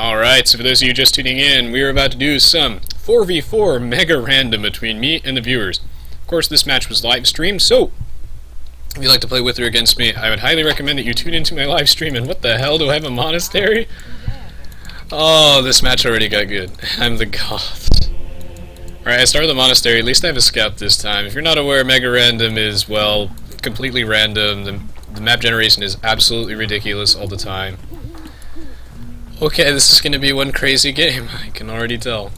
Alright, so for those of you just tuning in, we are about to do some 4v4 MegaRandom between me and the viewers. Of course, this match was live streamed, so if you'd like to play with or against me, I would highly recommend that you tune into my live stream. And what the hell, do I have a monastery? Oh, this match already got good. I'm the Goths. Alright, I started the monastery. At least I have a scout this time. If you're not aware, MegaRandom is, well, completely random. The map generation is absolutely ridiculous all the time. Okay, this is going to be one crazy game. I can already tell.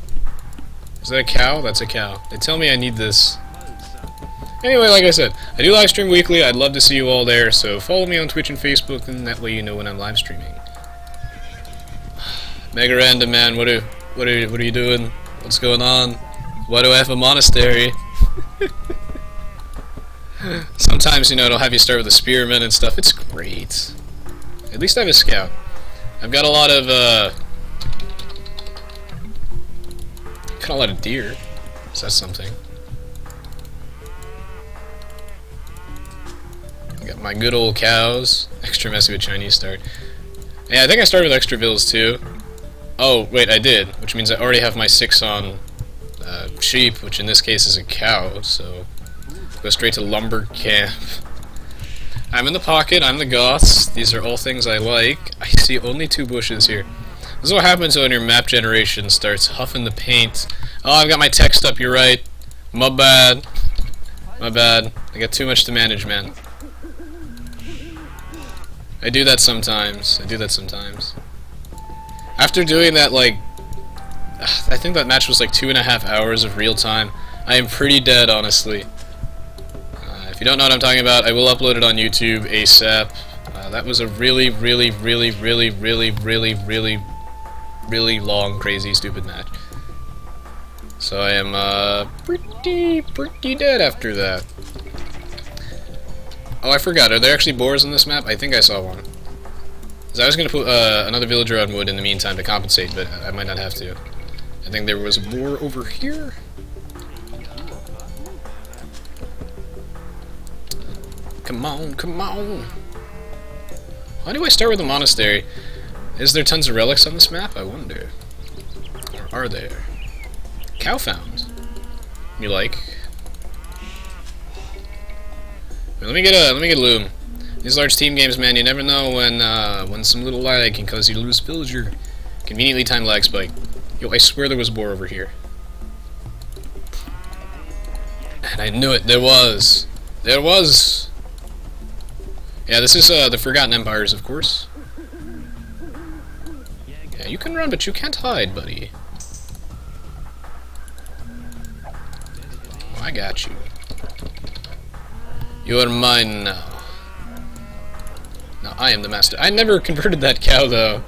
Is that a cow? That's a cow. They tell me I need this. Anyway, like I said, I do live stream weekly. I'd love to see you all there, so follow me on Twitch and Facebook, and that way you know when I'm live streaming. MegaRandom, man, what are you doing? What's going on? Why do I have a monastery? Sometimes, you know, it'll have you start with a spearman and stuff. It's great. At least I have a scout. I've got a lot of deer. Is that something? I got my good old cows. Extra messy with Chinese start. Yeah, I think I started with extra vills too. Oh, wait, I did, which means I already have my 6 on sheep, which in this case is a cow, so go straight to lumber camp. I'm in the pocket, I'm the Goths. These are all things I like. I see only 2 bushes here. This is what happens when your map generation starts huffing the paint. Oh, I've got my text up, you're right. My bad. My bad. I got too much to manage, man. I do that sometimes. After doing that, like, I think that match was like 2.5 hours of real time. I am pretty dead, honestly. If you don't know what I'm talking about, I will upload it on YouTube ASAP. That was a really long, crazy, stupid match. So I am pretty dead after that. Oh, I forgot. Are there actually boars on this map? I think I saw one. So I was going to put another villager on wood in the meantime to compensate, but I might not have to. I think there was a boar over here. Come on, come on. Why do I start with a monastery? Is there tons of relics on this map? I wonder. Or are there? Cow found. You like? Wait, let me get a loom. These large team games, man, you never know when some little lag can cause you to lose villager. Conveniently timed lag spike. Yo, I swear there was a boar over here. And I knew it. There was. There was. Yeah, this is the Forgotten Empires, of course. Yeah, you can run, but you can't hide, buddy. Oh, I got you. You're mine now. Now I am the master. I never converted that cow, though.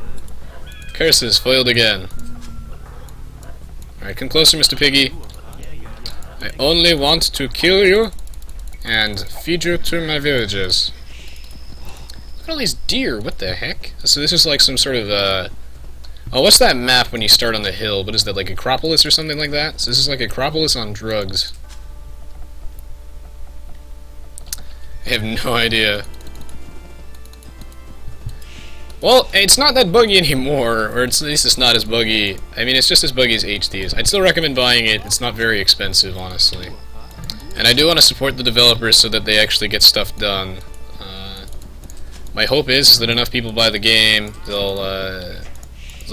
Curses, foiled again. Alright, come closer, Mr. Piggy. I only want to kill you and feed you to my villagers. Look at all these deer, what the heck? So this is like some sort of, oh, what's that map when you start on the hill? What is that, like Acropolis or something like that? So this is like Acropolis on drugs. I have no idea. Well, it's not that buggy anymore, or at least it's not as buggy. I mean, it's just as buggy as HD's. I'd still recommend buying it. It's not very expensive, honestly. And I do want to support the developers so that they actually get stuff done. My hope is that enough people buy the game, they'll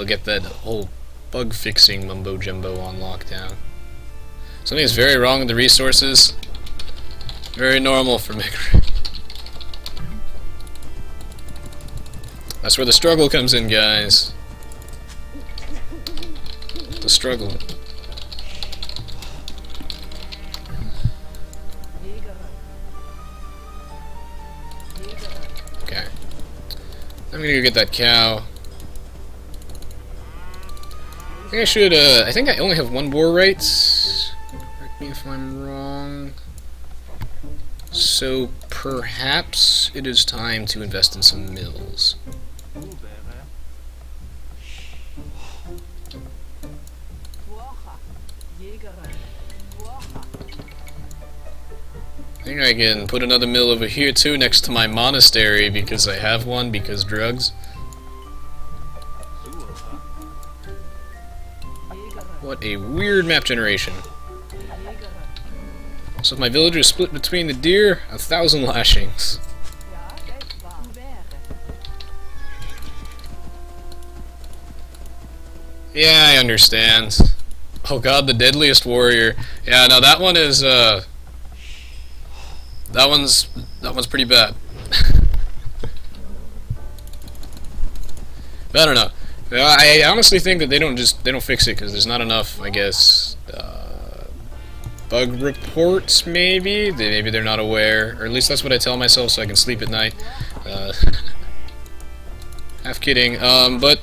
get that whole bug fixing mumbo jumbo on lockdown. Something is very wrong with the resources. Very normal for MegaRandom. That's where the struggle comes in, guys. The struggle. Okay. I'm gonna go get that cow. I think I should, I think I only have 1 boar, right? Correct me if I'm wrong. So perhaps it is time to invest in some mills. I think I can put another mill over here too, next to my monastery, because I have one, because drugs. a weird map generation. So if my villagers split between the deer, 1,000 lashings. Yeah, I understand. Oh god, the deadliest warrior. Yeah, no, that one is, that one's pretty bad. But I don't know. I honestly think that they don't fix it because there's not enough, I guess, bug reports, maybe? Maybe they're not aware, or at least that's what I tell myself so I can sleep at night. Half kidding, but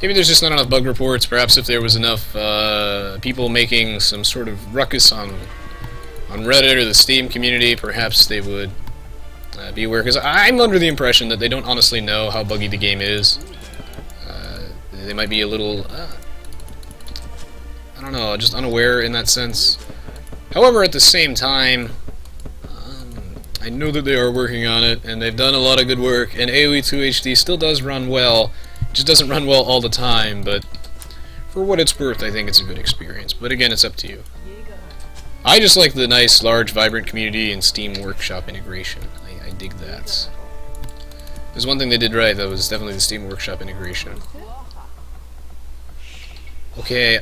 maybe there's just not enough bug reports. Perhaps if there was enough people making some sort of ruckus on Reddit or the Steam community, perhaps they would be aware, because I'm under the impression that they don't honestly know how buggy the game is. They might be a little, I don't know, just unaware in that sense. However, at the same time, I know that they are working on it, and they've done a lot of good work, and Aoe2 HD still does run well. It just doesn't run well all the time, but for what it's worth, I think it's a good experience. But again, it's up to you. I just like the nice, large, vibrant community and Steam Workshop integration. I dig that. There's one thing they did right, that was definitely the Steam Workshop integration. Okay,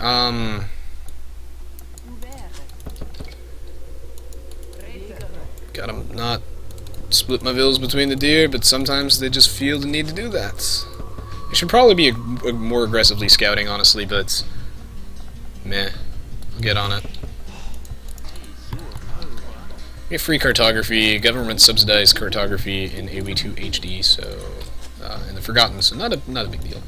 gotta not split my villas between the deer, but sometimes they just feel the need to do that. I should probably be more aggressively scouting, honestly, but meh, I'll get on it. We have free cartography, government subsidized cartography in Aoe2 HD, so in the Forgotten, so not a big deal.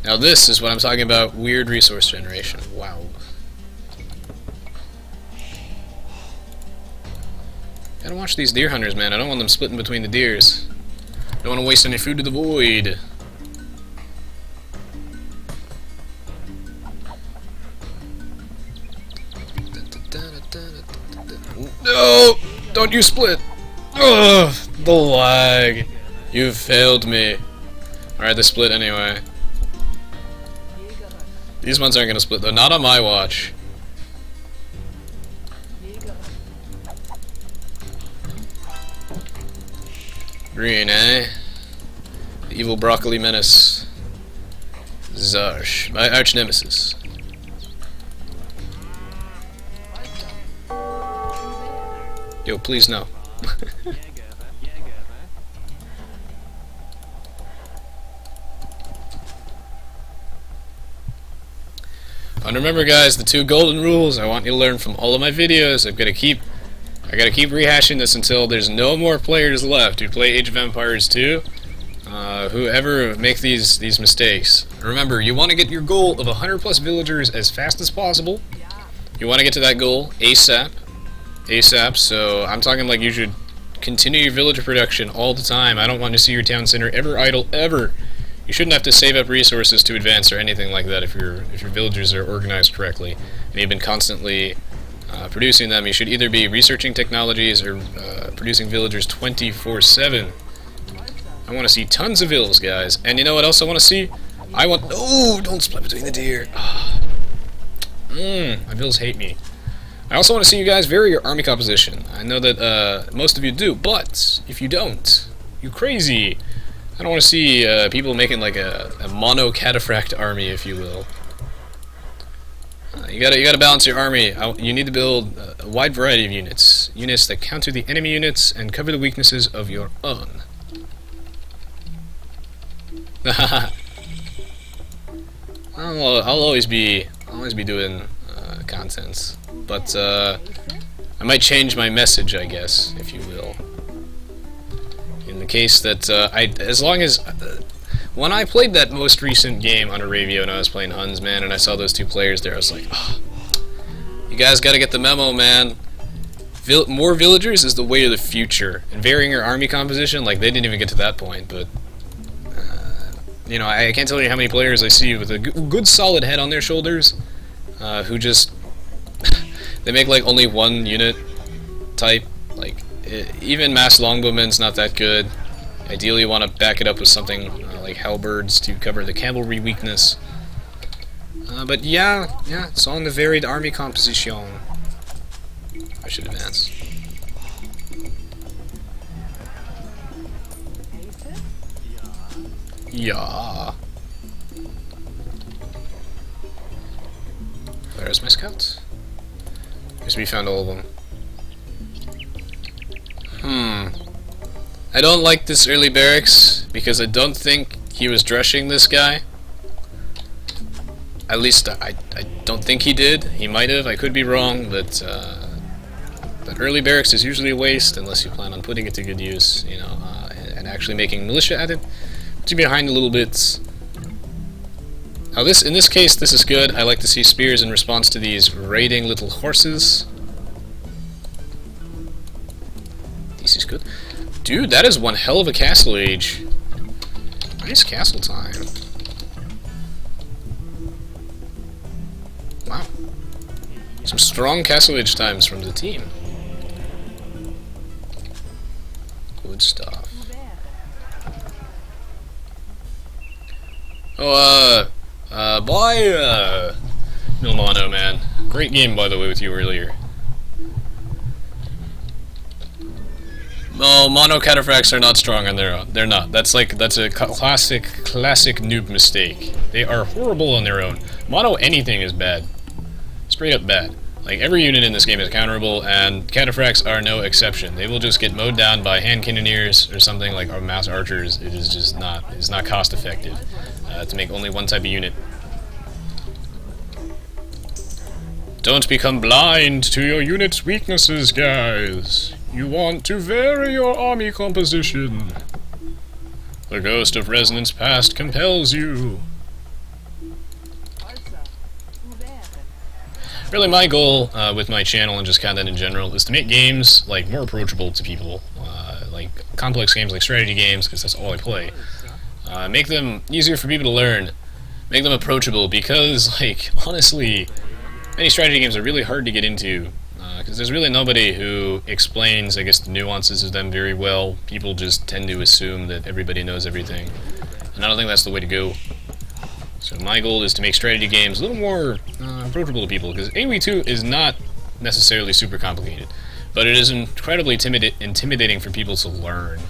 Now this is what I'm talking about, weird resource generation. Wow. Gotta watch these deer hunters, man. I don't want them splitting between the deers. Don't want to waste any food to the void. No! Don't you split! Ugh! The lag. You've failed me. Alright, they split anyway. These ones aren't gonna split though. Not on my watch. Green, eh? The evil broccoli menace. Zarsh, my arch nemesis. Yo, please no. And remember, guys, the 2 golden rules I want you to learn from all of my videos. I gotta keep rehashing this until there's no more players left who play Age of Empires 2 who ever make these mistakes. Remember, you want to get your goal of 100+ villagers as fast as possible. You want to get to that goal ASAP. So I'm talking like you should continue your villager production all the time. I don't want to see your town center ever idle, ever. You shouldn't have to save up resources to advance or anything like that if your villagers are organized correctly and you've been constantly producing them. You should either be researching technologies or producing villagers 24/7. I want to see tons of vills, guys. And you know what else I want to see? No, don't split between the deer. My vills hate me. I also want to see you guys vary your army composition. I know that most of you do, but if you don't, you crazy. I don't want to see people making like a mono-cataphract army, if you will. You gotta balance your army. You need to build a wide variety of units that counter the enemy units and cover the weaknesses of your own. I'll always be doing contents, but I might change my message, I guess, if you will. In the case that as long as when I played that most recent game on Aravio and I was playing Huns, man, and I saw those 2 players there, I was like, oh, you guys gotta get the memo, man. More villagers is the way of the future. And varying your army composition, like, they didn't even get to that point, but you know, I can't tell you how many players I see with a good solid head on their shoulders who just they make like only 1 unit type. Like, even mass longbowmen's not that good. Ideally you want to back it up with something like halberds to cover the cavalry weakness. But yeah, it's on the varied army composition. I should advance. Yeah. Where's my scouts? Because we found all of them. I don't like this early barracks because I don't think he was drushing this guy. At least I don't think he did. He might have. I could be wrong, but early barracks is usually a waste unless you plan on putting it to good use, you know, and actually making militia at it. To be behind a little bit. Now in this case, this is good. I like to see spears in response to these raiding little horses. This is good. Dude, that is one hell of a castle age. Nice castle time. Wow. Some strong castle age times from the team. Good stuff. Oh, bye, Milmano, man. Great game, by the way, with you earlier. No, mono cataphracts are not strong on their own. They're not. That's a classic noob mistake. They are horrible on their own. Mono anything is bad. Straight up bad. Like, every unit in this game is counterable, and cataphracts are no exception. They will just get mowed down by hand cannoneers or something like our mass archers. It is just not. It's not cost effective to make only one type of unit. Don't become blind to your unit's weaknesses, guys. You want to vary your army composition. The ghost of Resonance Past compels you. Really, my goal with my channel and just content in general is to make games like more approachable to people, like complex games, like strategy games, because that's all I play. Make them easier for people to learn. Make them approachable, because, like, honestly, many strategy games are really hard to get into. Because there's really nobody who explains, I guess, the nuances of them very well. People just tend to assume that everybody knows everything, and I don't think that's the way to go. So my goal is to make strategy games a little more approachable to people, because Aoe2 is not necessarily super complicated, but it is incredibly intimidating for people to learn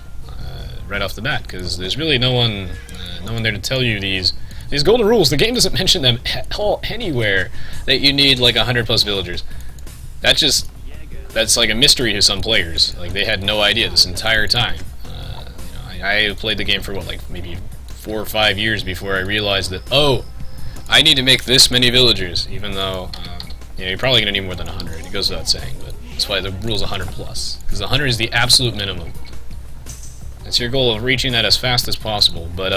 right off the bat, because there's really no one there to tell you these golden rules. The game doesn't mention them at all anywhere, that you need like 100 plus villagers. That's like a mystery to some players. Like, they had no idea this entire time. I played the game for what, like maybe 4 or 5 years before I realized that, oh, I need to make this many villagers, even though you're probably gonna need more than 100. It goes without saying, but that's why the rule's 100 plus, because 100 is the absolute minimum. It's your goal of reaching that as fast as possible, but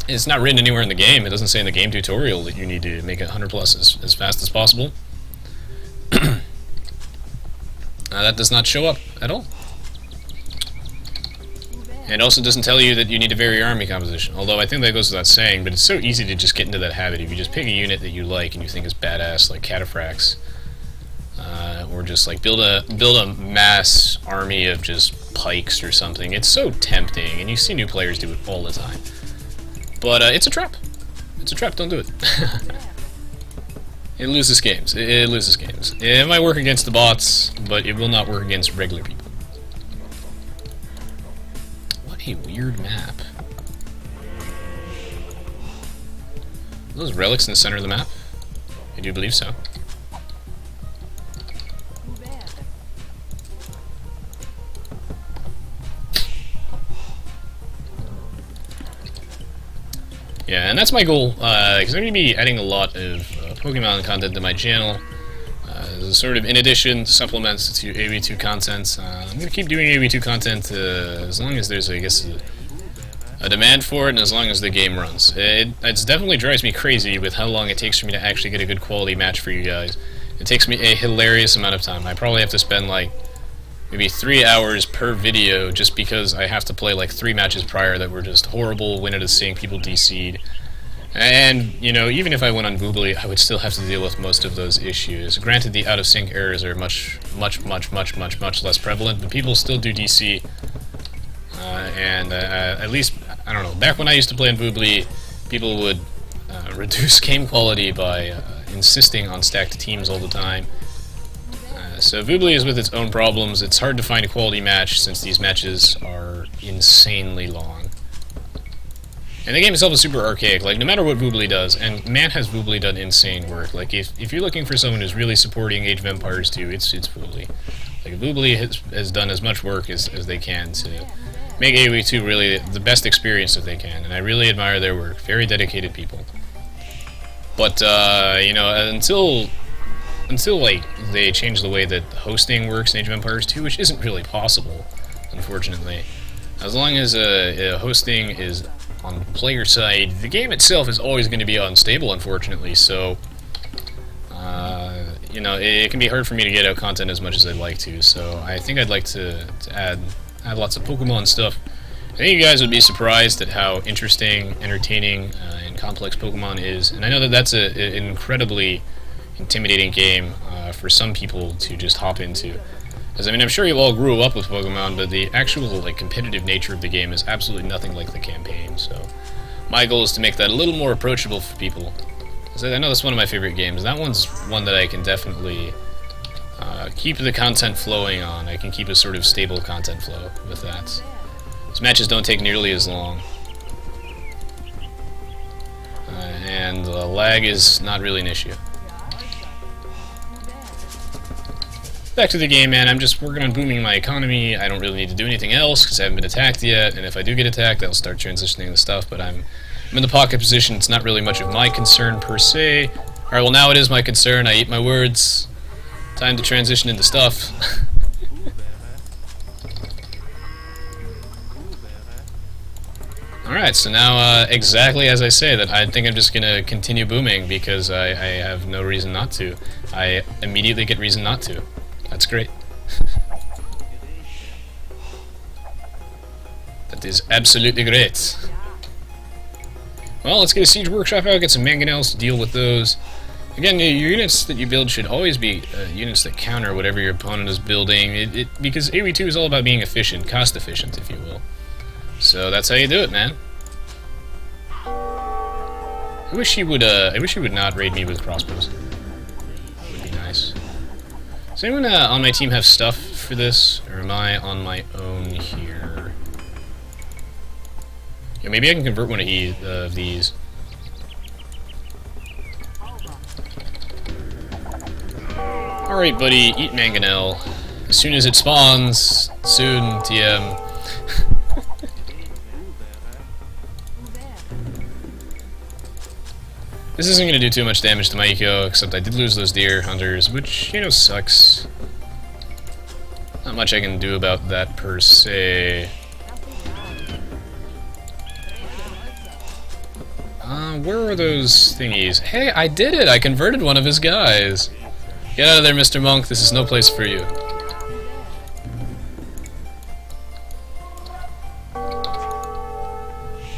it's not written anywhere in the game. It doesn't say in the game tutorial that you need to make it 100 plus as fast as possible. That does not show up at all. And it also doesn't tell you that you need to vary your army composition, although I think that goes without saying, but it's so easy to just get into that habit. If you just pick a unit that you like and you think is badass, like cataphracts, or just like build a mass army of just pikes or something, it's so tempting, and you see new players do it all the time. But it's a trap. It's a trap, don't do it. It loses games. It loses games. It might work against the bots, but it will not work against regular people. What a weird map. Are those relics in the center of the map? I do believe so. Yeah, and that's my goal, because I'm going to be adding a lot of Pokemon content to my channel, sort of in addition, supplements to Aoe2 content. I'm going to keep doing Aoe2 content as long as there's, I guess, a demand for it, and as long as the game runs. It definitely drives me crazy with how long it takes for me to actually get a good quality match for you guys. It takes me a hilarious amount of time. I probably have to spend, like, maybe 3 hours per video just because I have to play like 3 matches prior that were just horrible, win at a sync, people DC'd. And, you know, even if I went on Googly, I would still have to deal with most of those issues. Granted, the out-of-sync errors are much less prevalent, but people still do DC. And at least, I don't know, back when I used to play on Googly, people would reduce game quality by insisting on stacked teams all the time. So Voobly is with its own problems. It's hard to find a quality match since these matches are insanely long. And the game itself is super archaic. Like, no matter what Voobly does, and man has Voobly done insane work. Like, if you're looking for someone who's really supporting Age of Empires 2, it's Voobly. Like, Voobly has done as much work as they can to make Aoe2 really the best experience that they can, and I really admire their work. Very dedicated people. But, you know, until like they change the way that hosting works in Age of Empires 2, which isn't really possible, unfortunately. As long as hosting is on the player side, the game itself is always going to be unstable, unfortunately. So, you know, it can be hard for me to get out content as much as I'd like to. So, I think I'd like to add lots of Pokemon stuff. I think you guys would be surprised at how interesting, entertaining, and complex Pokemon is. And I know that that's an incredibly intimidating game for some people to just hop into. Because, I mean, I'm sure you all grew up with Pokemon, but the actual, like, competitive nature of the game is absolutely nothing like the campaign, so my goal is to make that a little more approachable for people. Because I know that's one of my favorite games. That one's one that I can definitely keep the content flowing on. I can keep a sort of stable content flow with that. These matches don't take nearly as long. And lag is not really an issue. Back to the game, man. I'm just working on booming my economy. I don't really need to do anything else because I haven't been attacked yet, and if I do get attacked, I'll start transitioning the stuff, but I'm in the pocket position. It's not really much of my concern, per se. Alright, well, now it is my concern. I eat my words. Time to transition into stuff. Alright, so now, exactly as I say, that I think I'm just gonna continue booming because I have no reason not to. I immediately get reason not to. That's great. That is absolutely great. Well, let's get a siege workshop out, get some mangonels to deal with those. Again, your units that you build should always be units that counter whatever your opponent is building. Because Aoe2 is all about being efficient, cost efficient, if you will. So that's how you do it, man. I wish he would not raid me with crossbows. Would be nice. Does anyone on my team have stuff for this, or am I on my own here? Yeah, maybe I can convert one of these. Alright, buddy, eat mangonel. As soon as it spawns, soon, TM. This isn't going to do too much damage to my eco, except I did lose those deer hunters, which, you know, sucks. Not much I can do about that, per se. Where are those thingies? Hey, I did it! I converted one of his guys! Get out of there, Mr. Monk, this is no place for you.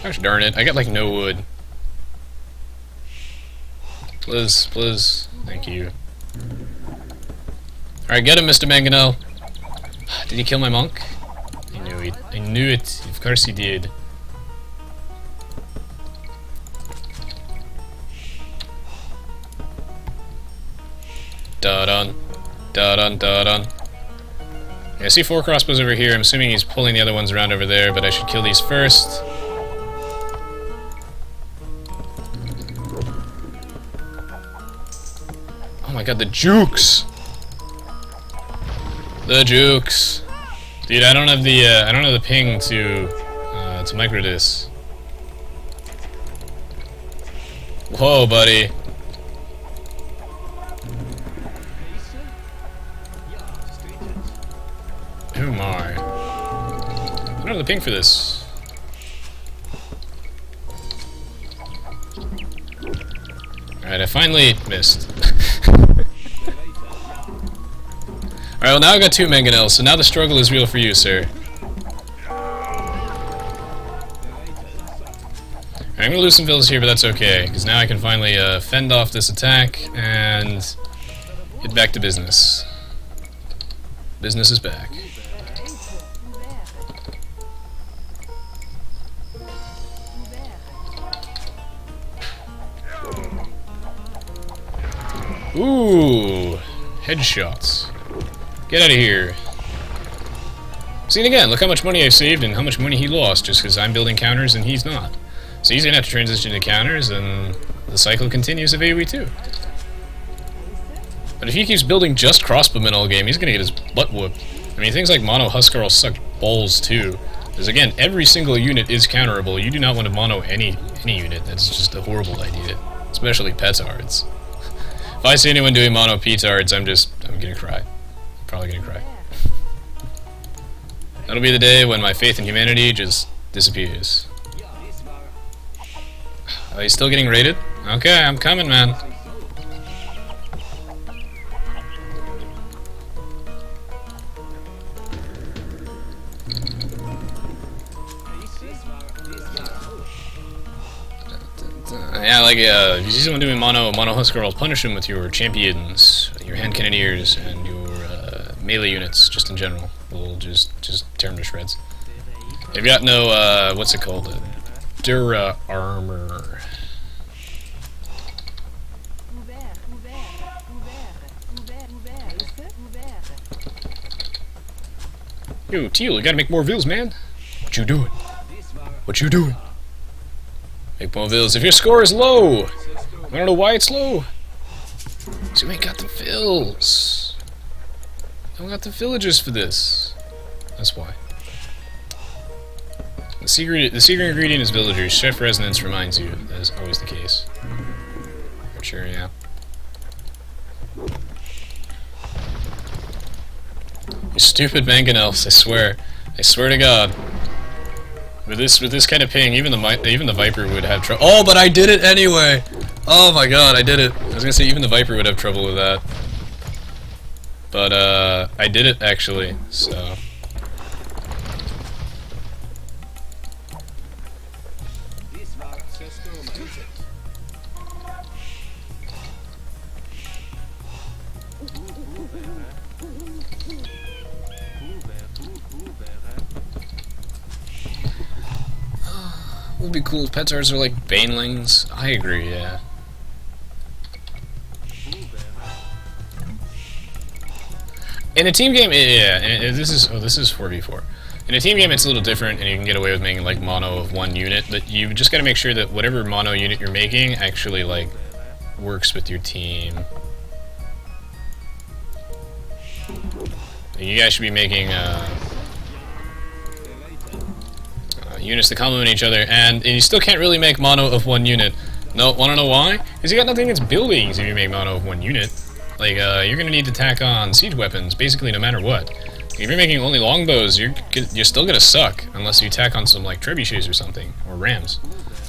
Gosh darn it, I got like no wood. Please, thank you. Alright, get him, Mr. Mangonel. Did he kill my monk? I knew it. I knew it. Of course he did. Da-dun. Da-dun, da-dun. Yeah, I see 4 crossbows over here. I'm assuming he's pulling the other ones around over there, but I should kill these first. Oh my god, the jukes! The jukes! Dude, I don't have the ping to micro this. Whoa, buddy. Oh my. I don't have the ping for this. Alright, I finally missed. Alright, well now I've got 2 mangonels, so now the struggle is real for you, sir. I'm gonna lose some villas here, but that's okay, because now I can finally fend off this attack and get back to business. Business is back. Ooh, headshots. Get out of here. See, and again, look how much money I saved and how much money he lost just because I'm building counters and he's not. So he's going to have to transition to counters and the cycle continues of Aoe2. But if he keeps building just crossbowmen all game, he's going to get his butt whooped. I mean, things like mono Huskar will suck balls too. Because again, every single unit is counterable. You do not want to mono any unit. That's just a horrible idea. Especially petards. If I see anyone doing mono petards, I'm going to cry. I'm probably going to cry. That'll be the day when my faith in humanity just disappears. Oh, he's still getting raided? Okay, I'm coming, man. Yeah, like, if you see someone doing mono Huskar, I'll punish him with your champions, your hand cannoneers, and your melee units, just in general. We'll just tear them to shreds. They've got no, what's it called? Dura armor. Yo, Teal, you gotta make more vills, man. What you doing? What you doing? Make more vills. If your score is low, I don't know why it's low. So we ain't got the vills. I don't got the villagers for this. That's why. The secret ingredient is villagers. Chef Resonance reminds you that is always the case. For sure, yeah. You stupid mangonels! I swear to God. With this kind of ping, even the Viper would have trouble. Oh, but I did it anyway. Oh my God, I did it. I was gonna say even the Viper would have trouble with that, but I did it actually. So. It would be cool if petards are like banelings. I agree, yeah. In a team game, yeah, this is 4v4. In a team game, it's a little different, and you can get away with making like mono of one unit. But you just gotta make sure that whatever mono unit you're making actually like works with your team. You guys should be making units that complement each other, and you still can't really make mono of one unit. No, wanna know why? Because you got nothing against buildings if you make mono of one unit. Like, you're gonna need to tack on siege weapons, basically no matter what. If you're making only longbows, you're still gonna suck, unless you tack on some, like, trebuchets or something, or rams.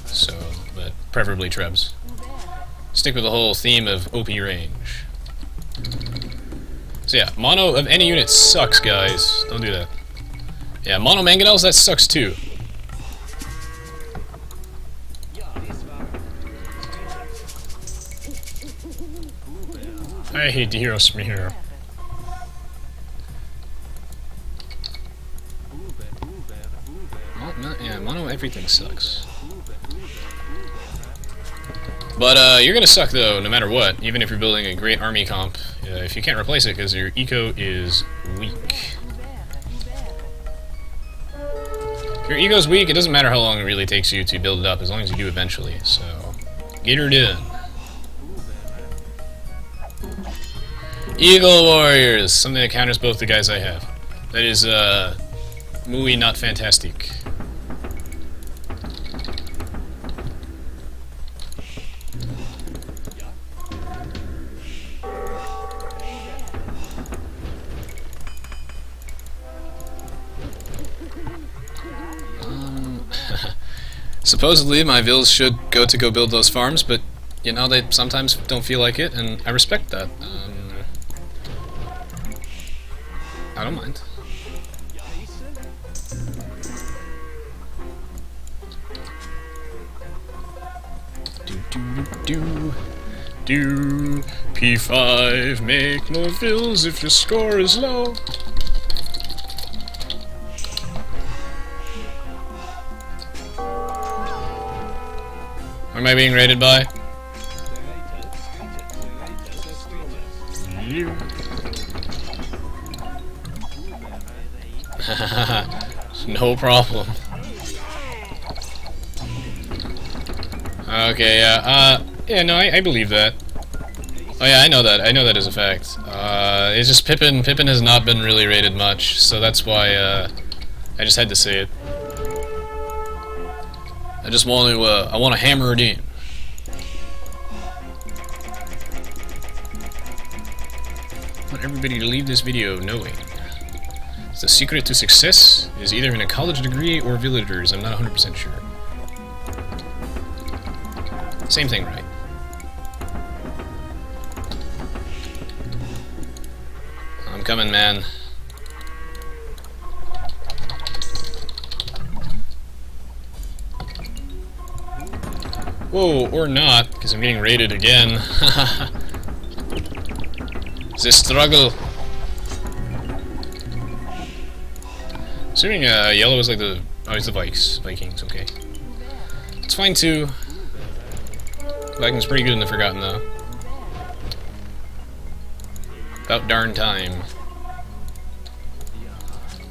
So, but preferably trebs. Stick with the whole theme of OP range. So yeah, mono of any unit sucks, guys. Don't do that. Yeah, mono mangonels, that sucks too. I hate Dios mío. Yeah, mono everything sucks. But you're gonna suck though, no matter what, even if you're building a great army comp, if you can't replace it because your eco is weak. If your eco's weak, it doesn't matter how long it really takes you to build it up, as long as you do eventually, so get her done. Eagle Warriors! Something that counters both the guys I have. That is, muy not fantastic. Supposedly, my vills should go build those farms, but, you know, they sometimes don't feel like it, and I respect that. I don't mind. Do P5, make no vills if your score is low. What am I being rated by? No problem. Okay, yeah, no, I believe that. Oh yeah, I know that. I know that is a fact. It's just Pippin has not been really rated much, so that's why, I just had to say it. I just want to, I want to hammer it in. I want everybody to leave this video knowing the secret to success is either in a college degree or villagers. I'm not 100% sure. Same thing, right? I'm coming, man. Whoa, or not, because I'm getting raided again. The struggle. Assuming yellow is like the... Oh, it's the Vikings, okay. It's fine too. Vikings pretty good in the Forgotten though. About darn time.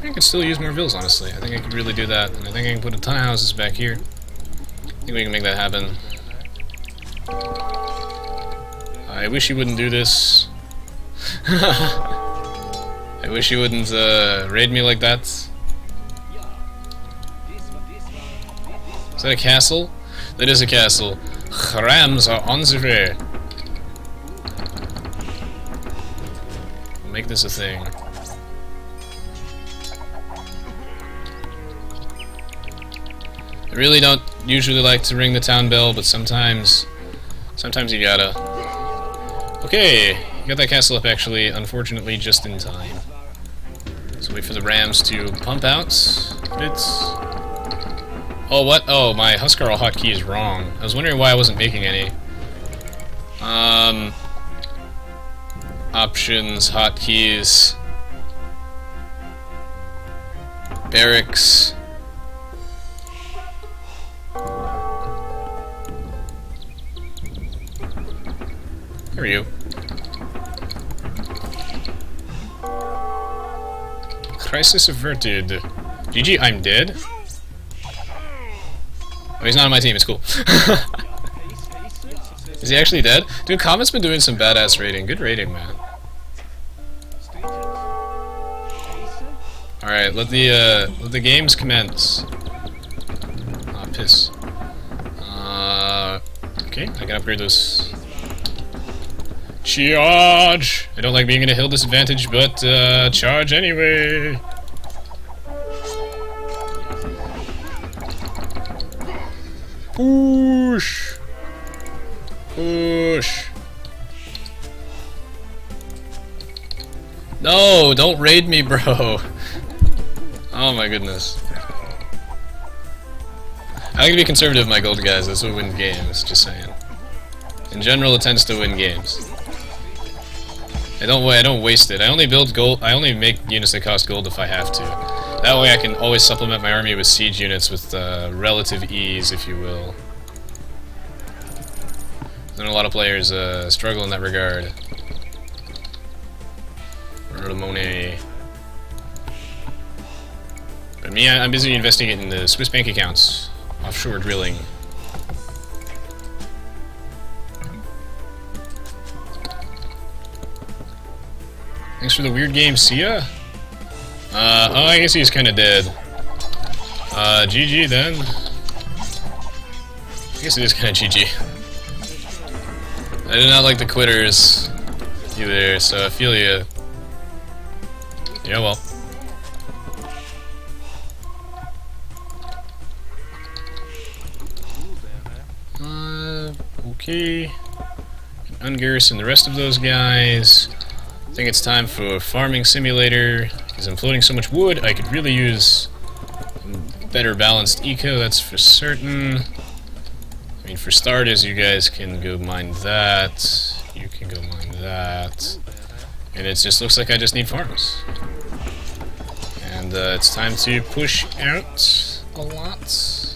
I could still use more vills, honestly. I think I could really do that. And I think I can put a ton of houses back here. I think we can make that happen. I wish you wouldn't do this. I wish you wouldn't raid me like that. Is that a castle? That is a castle. Rams are on the way. We'll make this a thing. I really don't usually like to ring the town bell, but sometimes you gotta. Okay, you got that castle up actually, unfortunately just in time. So wait for the Rams to pump out bits. Oh, what? Oh, my Huskarl hotkey is wrong. I was wondering why I wasn't making any. Options, hotkeys, barracks. Where are you? Crisis averted. GG, I'm dead? Oh, he's not on my team, it's cool. Is he actually dead? Dude, Comet's been doing some badass raiding. Good raiding, man. Alright, let the games commence. Ah, piss. Okay, I can upgrade those. Charge! I don't like being in a hill disadvantage, but charge anyway. Push! Push! No, don't raid me, bro. Oh my goodness. I like to be conservative, my gold guys. That's what wins games. Just saying. In general, it tends to win games. I don't waste it. I only build gold. I only make units that cost gold if I have to. That way, I can always supplement my army with siege units with relative ease, if you will. Then a lot of players struggle in that regard. Ramone. But me, I'm busy investing it in the Swiss bank accounts. Offshore drilling. Thanks for the weird game, see ya? Oh, I guess he's kinda dead. GG then. I guess it is kinda GG. I did not like the quitters either, so I feel ya. Yeah, well. Okay. Ungarrison the rest of those guys. I think it's time for farming simulator. Because I'm floating so much wood, I could really use better balanced eco, that's for certain. I mean, for starters, you guys can go mine that. You can go mine that. And it just looks like I just need farms. And it's time to push out a lot.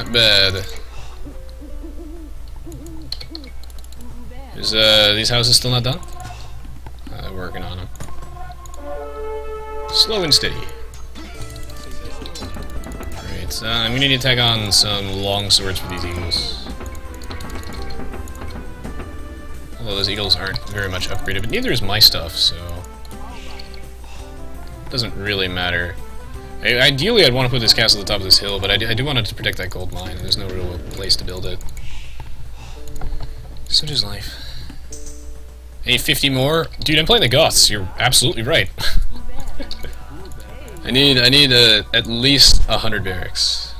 Not bad. Is these houses still not done? Working on them. Slow and steady. Alright, I'm gonna need to tag on some long swords for these eagles. Although those eagles aren't very much upgraded, but neither is my stuff, so it doesn't really matter. Ideally, I'd want to put this castle at the top of this hill, but I do want it to protect that gold mine, and there's no real place to build it. Such is life. I need 50 more? Dude, I'm playing the Goths. You're absolutely right. I need at least 100 barracks.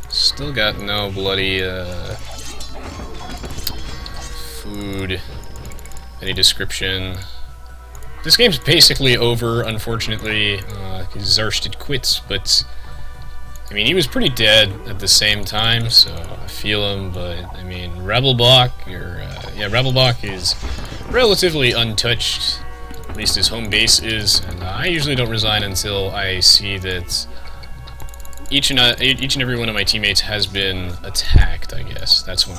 Still got no bloody food, any description. This game's basically over, unfortunately, because Zarst quits, but I mean, he was pretty dead at the same time, so I feel him, but I mean, Rebelbach is relatively untouched, at least his home base is, and I usually don't resign until I see that each and every one of my teammates has been attacked, I guess. That's when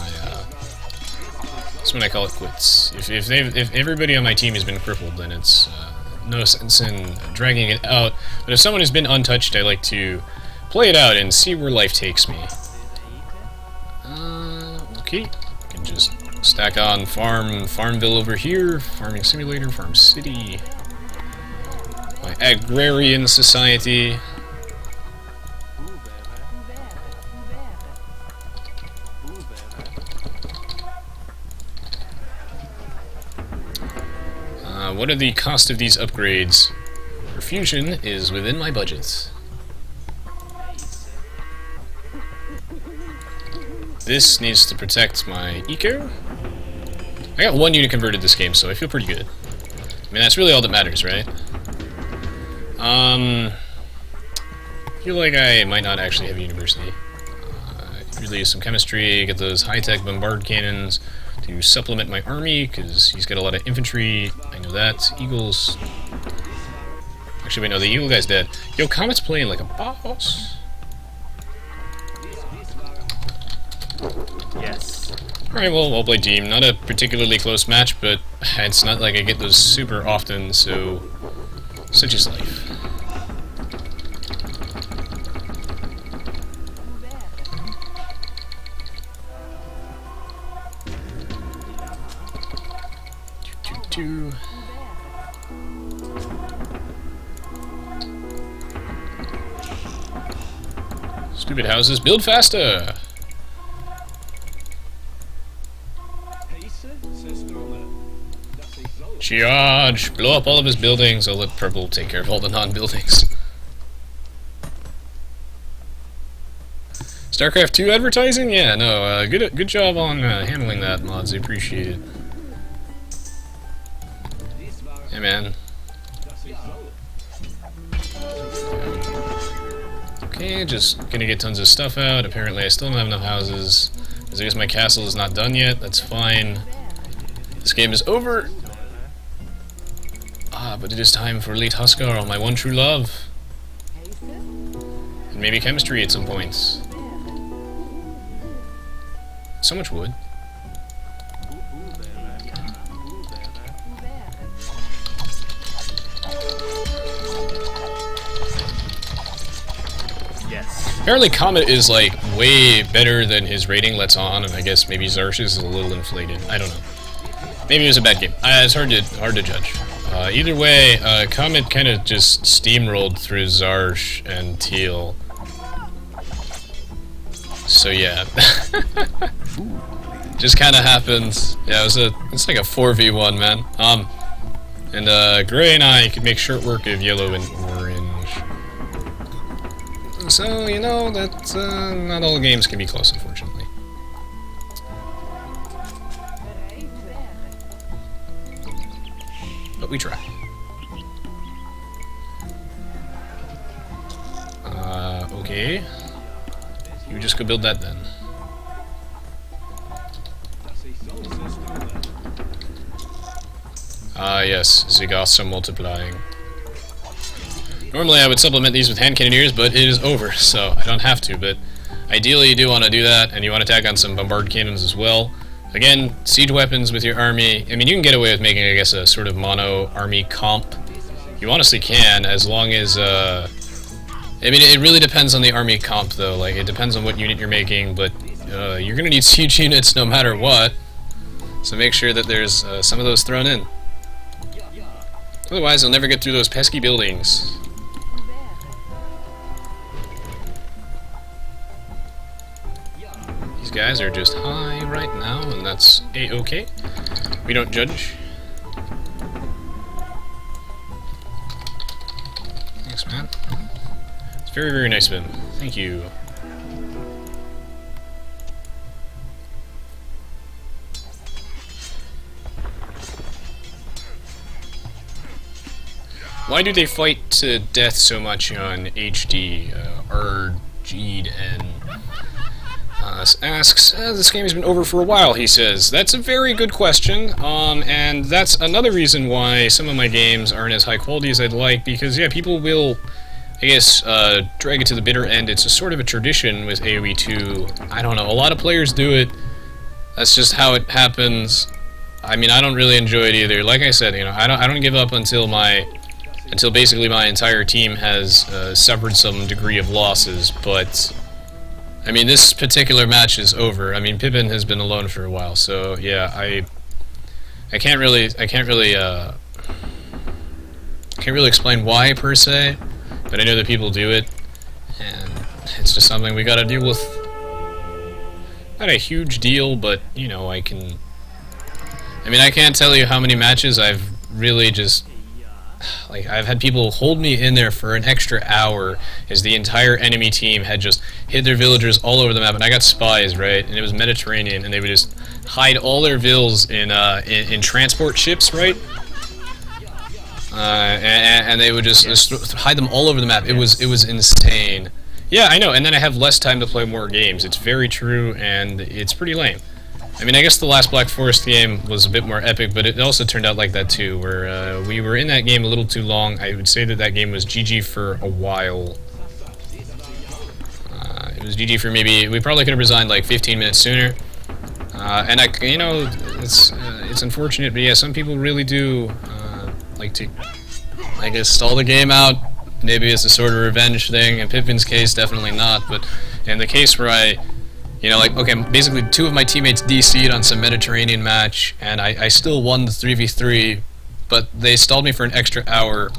I call it quits. If everybody on my team has been crippled, then it's no sense in dragging it out. But if someone has been untouched, I like to play it out and see where life takes me. Okay, I can just stack on Farmville over here, Farming Simulator, Farm City, my agrarian society. What are the cost of these upgrades? Refusion is within my budget. This needs to protect my eco. I got 1 unit converted this game, so I feel pretty good. I mean, that's really all that matters, right? I feel like I might not actually have a university. Really use some chemistry, get those high-tech bombard cannons to supplement my army, because he's got a lot of infantry. I know that. Eagles. Actually, wait, no, the eagle guy's dead. Yo, Comet's playing like a boss. Yes. Alright, well, I'll play team. Not a particularly close match, but it's not like I get those super often, so such is life. Stupid houses, build faster! Charge! Blow up all of his buildings. I'll let Purple take care of all the non-buildings. StarCraft 2 advertising? Yeah, no, good job on handling that, mods. I appreciate it. Hey, man. Okay, just gonna get tons of stuff out. Apparently I still don't have enough houses. Because I guess my castle is not done yet. That's fine. This game is over. But it is time for Elite Huskar, my one true love. And maybe chemistry at some points. So much wood. Yes. Apparently Comet is like way better than his rating lets on, and I guess maybe Zarsh is a little inflated. I don't know. Maybe it was a bad game. It's hard to judge. Either way, Comet kind of just steamrolled through Zarsh and Teal. So yeah. Just kind of happens. Yeah, it's like a 4v1, man. And Gray and I could make short work of yellow and orange. So, you know, that not all games can be close, unfortunately. But we try. Okay. You just go build that then. Yes, the Goths are multiplying. Normally I would supplement these with hand cannoneers, but it is over, so I don't have to, but ideally you do want to do that, and you want to tack on some bombard cannons as well. Again, siege weapons with your army. I mean, you can get away with making, I guess, a sort of mono army comp. You honestly can, as long as, I mean, it really depends on the army comp, though. Like, it depends on what unit you're making, but you're going to need siege units no matter what. So make sure that there's some of those thrown in. Otherwise, you'll never get through those pesky buildings. These guys are just high right now, and that's A-okay. We don't judge. Thanks, man. It's very, very nice of him. Thank you. Why do they fight to death so much on HD? RG'd asks, this game has been over for a while, he says. That's a very good question, and that's another reason why some of my games aren't as high quality as I'd like, because, yeah, people will, I guess, drag it to the bitter end. It's a sort of a tradition with Aoe2. I don't know, a lot of players do it. That's just how it happens. I mean, I don't really enjoy it either. Like I said, you know, I don't give up until basically my entire team has suffered some degree of losses, but I mean, this particular match is over. I mean, Pippin has been alone for a while, so yeah, I can't really explain why per se, but I know that people do it, and it's just something we gotta deal with. Not a huge deal, but you know, I mean, I can't tell you how many matches I've really just, like, I've had people hold me in there for an extra hour as the entire enemy team had just hid their villagers all over the map, and I got spies, right? And it was Mediterranean, and they would just hide all their vills in transport ships, right? And they would just hide them all over the map. It was insane. Yeah, I know, and then I have less time to play more games. It's very true, and it's pretty lame. I mean, I guess the last Black Forest game was a bit more epic, but it also turned out like that too, where we were in that game a little too long. I would say that that game was GG for a while. It was GG for maybe, we probably could have resigned like 15 minutes sooner. And you know, it's unfortunate, but yeah, some people really do like to, I guess, stall the game out. Maybe it's a sort of revenge thing. In Pippin's case, definitely not, but in the case where you know, like, okay, basically 2 of my teammates DC'd on some Mediterranean match, and I still won the 3v3, but they stalled me for an extra hour.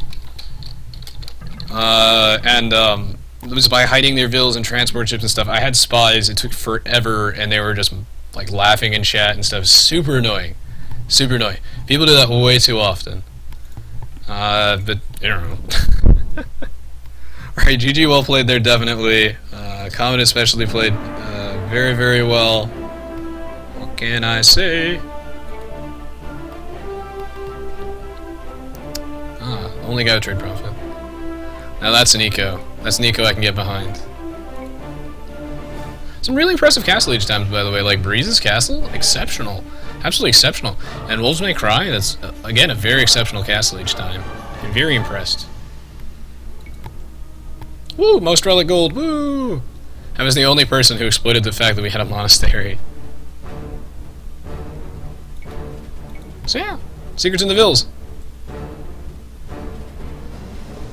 It was by hiding their vills and transport ships and stuff. I had spies, it took forever, and they were just, like, laughing in chat and stuff. Super annoying. Super annoying. People do that way too often. But, I don't know. Alright, GG, well played there, definitely. Comet especially played very, very well. What can I say? Only guy with trade profit. Now that's an eco. That's an eco I can get behind. Some really impressive castle each time, by the way. Like Breeze's castle, exceptional. Absolutely exceptional. And Wolves May Cry, that's, again, a very exceptional castle each time. I'm very impressed. Woo! Most relic gold, woo! I was the only person who exploited the fact that we had a monastery. So yeah, secrets in the vills.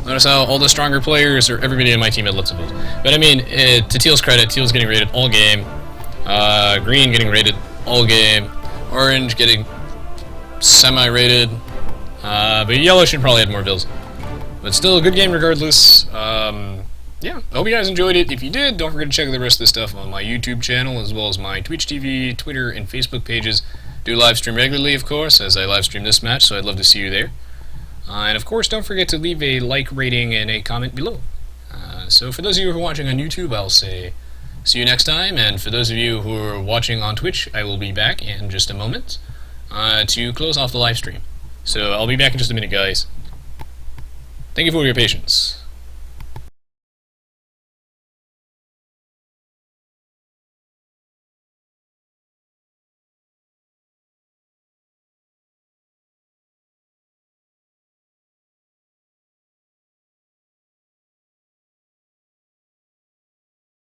Notice how all the stronger players, or everybody in my team had lots of vills. But I mean, to Teal's credit, Teal's getting rated all game. Green getting rated all game. Orange getting semi-rated. But Yellow should probably have more vills. But still a good game regardless. Yeah, I hope you guys enjoyed it. If you did, don't forget to check out the rest of the stuff on my YouTube channel, as well as my Twitch TV, Twitter, and Facebook pages. Do live stream regularly, of course, as I live stream this match, so I'd love to see you there. And of course, don't forget to leave a like, rating, and a comment below. So for those of you who are watching on YouTube, I'll say see you next time, and for those of you who are watching on Twitch, I will be back in just a moment to close off the live stream. So I'll be back in just a minute, guys. Thank you for your patience.